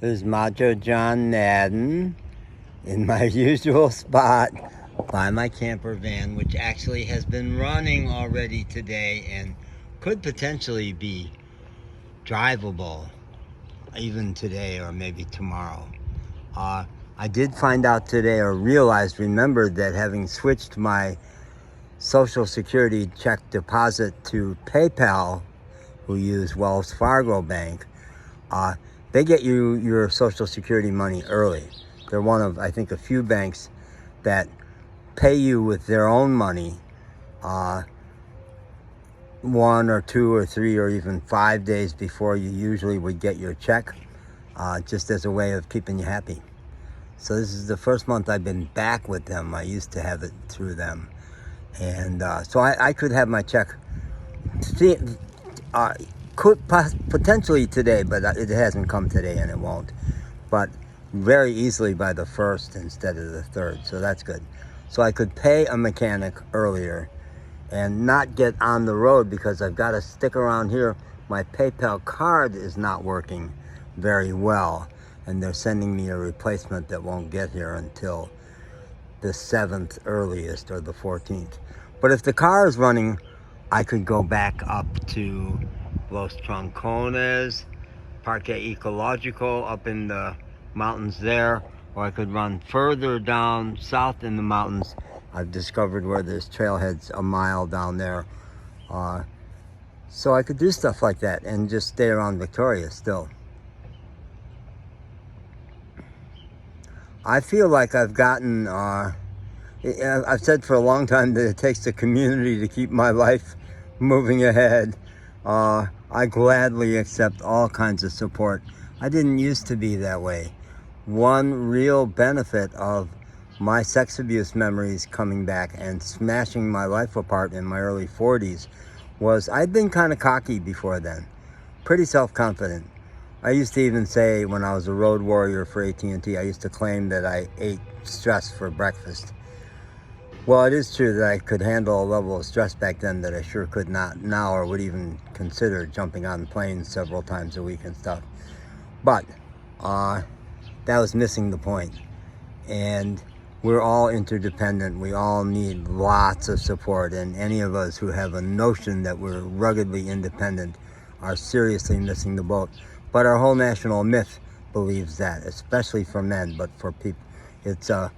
This is Macho John Madden in my usual spot by my camper van, which actually has been running already today and could potentially be drivable even today or maybe tomorrow. I did find out today, or remembered that having switched my Social Security check deposit to PayPal, who use Wells Fargo Bank, they get you your Social Security money early. They're one of, I think, a few banks that pay you with their own money 1 or 2 or 3 or even 5 days before you usually would get your check, just as a way of keeping you happy. So this is the first month I've been back with them. I used to have it through them. And so I could have my check could potentially today, but it hasn't come today and it won't. But very easily by the 1st instead of the 3rd, so that's good. So I could pay a mechanic earlier and not get on the road because I've got to stick around here. My PayPal card is not working very well, and they're sending me a replacement that won't get here until the 7th earliest or the 14th. But if the car is running, I could go back up to Los Troncones, Parque Ecologico up in the mountains there, or I could run further down south in the mountains. I've discovered where there's trailheads a mile down there. So I could do stuff like that and just stay around Victoria still. I feel like I've gotten, I've said for a long time that it takes a community to keep my life moving ahead. I gladly accept all kinds of support. I didn't used to be that way. One real benefit of my sex abuse memories coming back and smashing my life apart in my early 40s was I'd been kind of cocky before then, pretty self-confident. I used to even say when I was a road warrior for AT&T, I used to claim that I ate stress for breakfast. Well, it is true that I could handle a level of stress back then that I sure could not now, or would even consider jumping on planes several times a week and stuff. But that was missing the point. And we're all interdependent. We all need lots of support. And any of us who have a notion that we're ruggedly independent are seriously missing the boat. But our whole national myth believes that, especially for men, but for people, it's a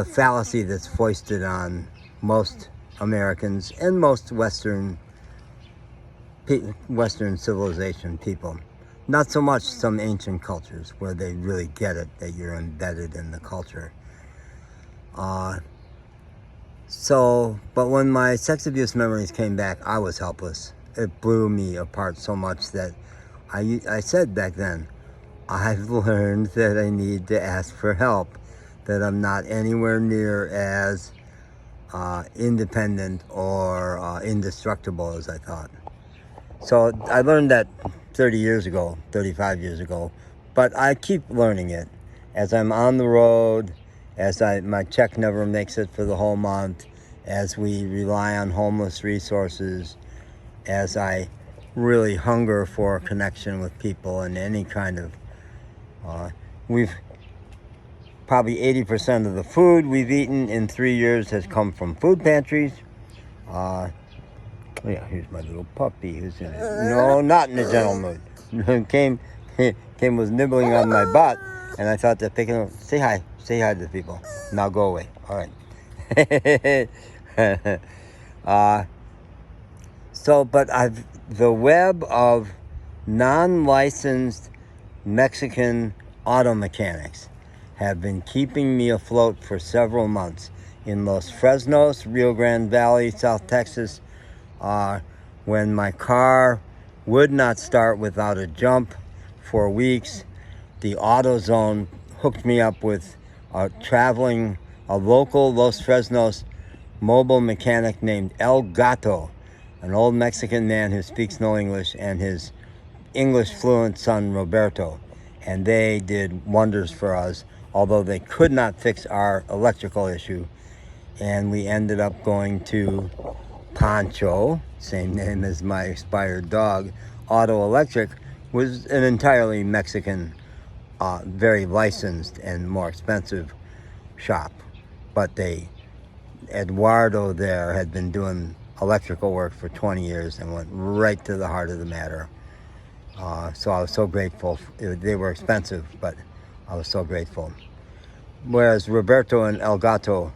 fallacy that's foisted on most Americans and most Western civilization people. Not so much some ancient cultures where they really get it, that you're embedded in the culture. But when my sex abuse memories came back, I was helpless. It blew me apart so much that I said back then, I've learned that I need to ask for help, that I'm not anywhere near as independent or indestructible as I thought. So I learned that 30 years ago, 35 years ago, but I keep learning it as I'm on the road, as my check never makes it for the whole month, as we rely on homeless resources, as I really hunger for connection with people and any kind of, we've probably 80% of the food we've eaten in 3 years has come from food pantries. Yeah, here's my little puppy who's in it. No, not in a gentle mood. came was nibbling on my butt, and I thought that picking up, say hi to the people. Now go away. All right. But the web of non-licensed Mexican auto mechanics have been keeping me afloat for several months in Los Fresnos, Rio Grande Valley, South Texas, when my car would not start without a jump for weeks. The AutoZone hooked me up with a local Los Fresnos mobile mechanic named El Gato, an old Mexican man who speaks no English, and his English fluent son Roberto. And they did wonders for us, although they could not fix our electrical issue. And we ended up going to Pancho, same name as my expired dog, Auto Electric, was an entirely Mexican very licensed and more expensive shop. But Eduardo there had been doing electrical work for 20 years and went right to the heart of the matter. So I was so grateful. They were expensive, but I was so grateful. Whereas Roberto and El Gato,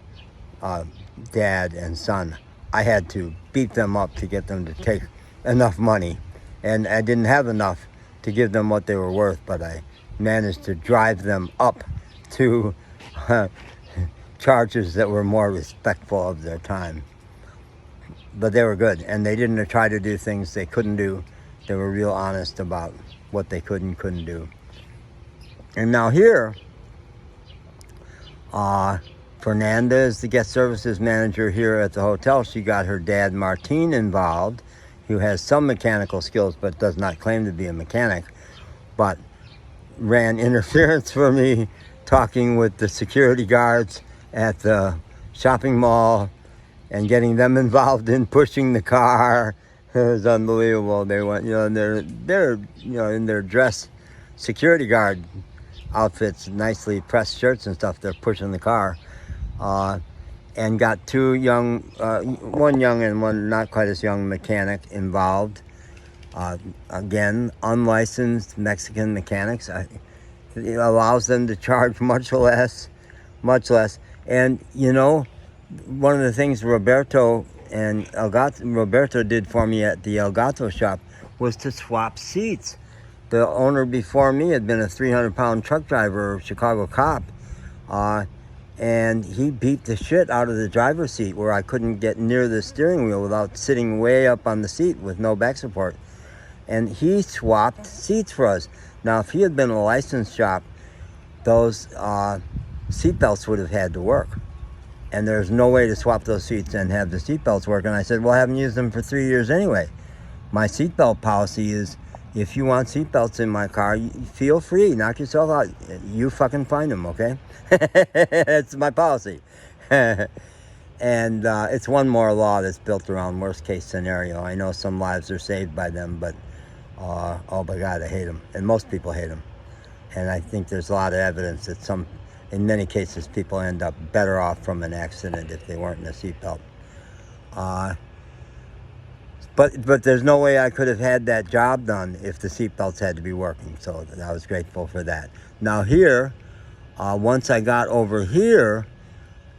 dad and son, I had to beat them up to get them to take enough money. And I didn't have enough to give them what they were worth, but I managed to drive them up to charges that were more respectful of their time. But they were good, and they didn't try to do things they couldn't do. They were real honest about what they could and couldn't do. And now here, Fernanda is the guest services manager here at the hotel. She got her dad, Martin, involved, who has some mechanical skills but does not claim to be a mechanic, but ran interference for me, talking with the security guards at the shopping mall and getting them involved in pushing the car. It was unbelievable. They went, they're in their dress security guard outfits, nicely pressed shirts and stuff. They're pushing the car, and got two young, one young and one not quite as young mechanic involved. Again, unlicensed Mexican mechanics. It allows them to charge much less. And one of the things Roberto did for me at the El Gato shop was to swap seats. The owner before me had been a 300-pound truck driver, Chicago cop, and he beat the shit out of the driver's seat where I couldn't get near the steering wheel without sitting way up on the seat with no back support. And he swapped seats for us. Now, if he had been a licensed shop, those seat belts would have had to work. And there's no way to swap those seats and have the seat belts work. And I said, well, I haven't used them for 3 years anyway. My seatbelt policy is, if you want seatbelts in my car, feel free, knock yourself out. You fucking find them, okay? It's my policy. And it's one more law that's built around worst case scenario. I know some lives are saved by them, but oh my God, I hate them. And most people hate them. And I think there's a lot of evidence that in many cases, people end up better off from an accident if they weren't in a seatbelt. But there's no way I could have had that job done if the seatbelts had to be working. So I was grateful for that. Now here, once I got over here,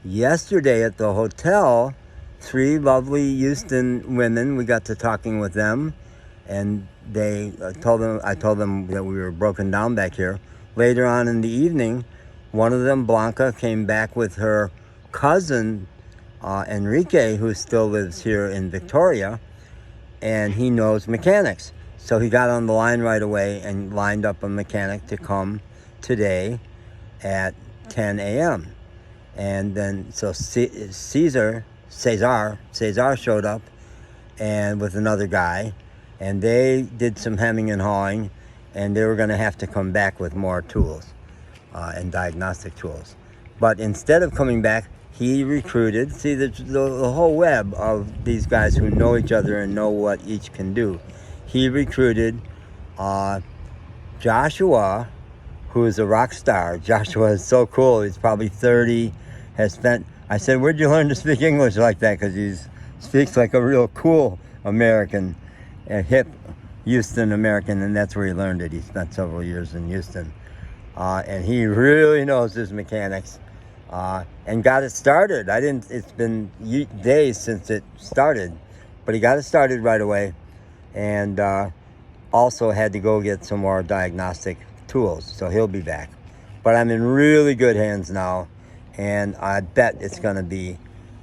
yesterday at the hotel, 3 lovely Houston women, we got to talking with them, and I told them that we were broken down back here. Later on in the evening, one of them, Blanca, came back with her cousin, Enrique, who still lives here in Victoria, and he knows mechanics. So he got on the line right away and lined up a mechanic to come today at 10 a.m. And then, so Cesar showed up and with another guy, and they did some hemming and hawing, and they were going to have to come back with more tools. And diagnostic tools. But instead of coming back, he recruited, see the whole web of these guys who know each other and know what each can do. He recruited Joshua, who is a rock star. Joshua is so cool. He's probably 30, I said, where'd you learn to speak English like that? Because he speaks like a real cool American, a hip Houston American, and that's where he learned it. He spent several years in Houston. And he really knows his mechanics, and got it started. It's been days since it started, but he got it started right away, and also had to go get some more diagnostic tools, so he'll be back. But I'm in really good hands now, and I bet it's going to be,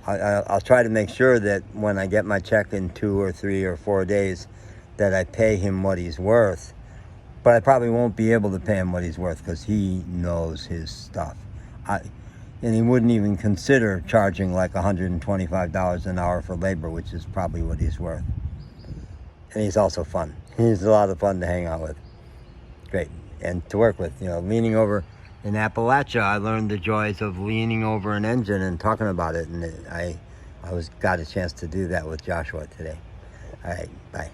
I'll try to make sure that when I get my check in 2 or 3 or 4 days, that I pay him what he's worth. But I probably won't be able to pay him what he's worth because he knows his stuff. And he wouldn't even consider charging like $125 an hour for labor, which is probably what he's worth. And he's also fun. He's a lot of fun to hang out with. Great. And to work with, leaning over. In Appalachia, I learned the joys of leaning over an engine and talking about it. And I got a chance to do that with Joshua today. All right, bye.